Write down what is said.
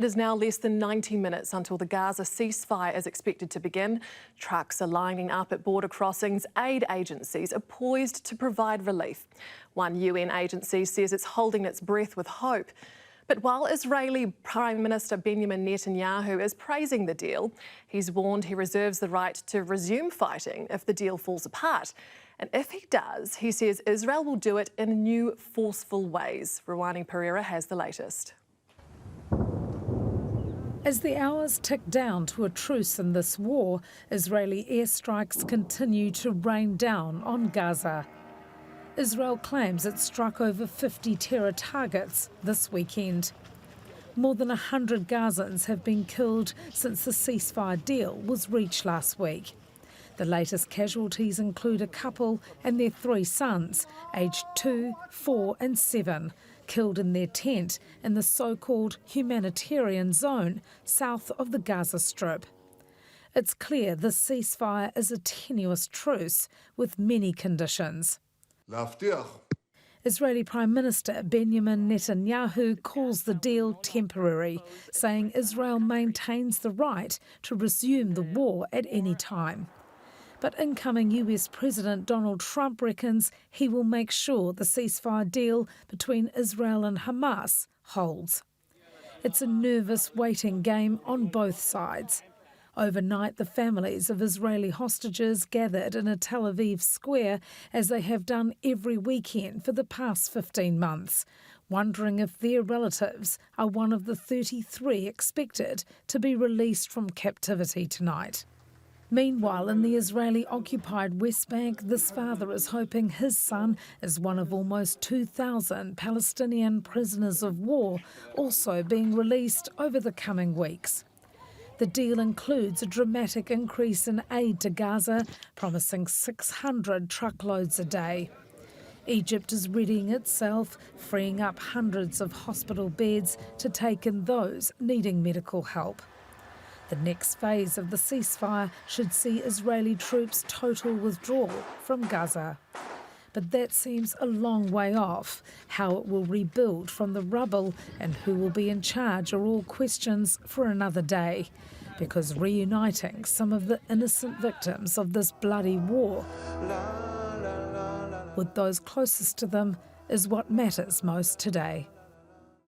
It is now less than 90 minutes until the Gaza ceasefire is expected to begin. Trucks are lining up at border crossings. Aid agencies are poised to provide relief. One UN agency says it's holding its breath with hope. But while Israeli Prime Minister Benjamin Netanyahu is praising the deal, he's warned he reserves the right to resume fighting if the deal falls apart. And if he does, he says Israel will do it in new, forceful ways. Rwani Pereira has the latest. As the hours tick down to a truce in this war, Israeli airstrikes continue to rain down on Gaza. Israel claims it struck over 50 terror targets this weekend. More than 100 Gazans have been killed since the ceasefire deal was reached last week. The latest casualties include a couple and their 3 sons, aged 2, 4 and 7, killed in their tent in the so-called humanitarian zone south of the Gaza Strip. It's clear the ceasefire is a tenuous truce with many conditions. Israeli Prime Minister Benjamin Netanyahu calls the deal temporary, saying Israel maintains the right to resume the war at any time. But incoming US President Donald Trump reckons he will make sure the ceasefire deal between Israel and Hamas holds. It's a nervous waiting game on both sides. Overnight, the families of Israeli hostages gathered in a Tel Aviv square, as they have done every weekend for the past 15 months, wondering if their relatives are one of the 33 expected to be released from captivity tonight. Meanwhile, in the Israeli-occupied West Bank, this father is hoping his son is one of almost 2,000 Palestinian prisoners of war, also being released over the coming weeks. The deal includes a dramatic increase in aid to Gaza, promising 600 truckloads a day. Egypt is readying itself, freeing up hundreds of hospital beds to take in those needing medical help. The next phase of the ceasefire should see Israeli troops' total withdrawal from Gaza. But that seems a long way off. How it will rebuild from the rubble and who will be in charge are all questions for another day, because reuniting some of the innocent victims of this bloody war with those closest to them is what matters most today.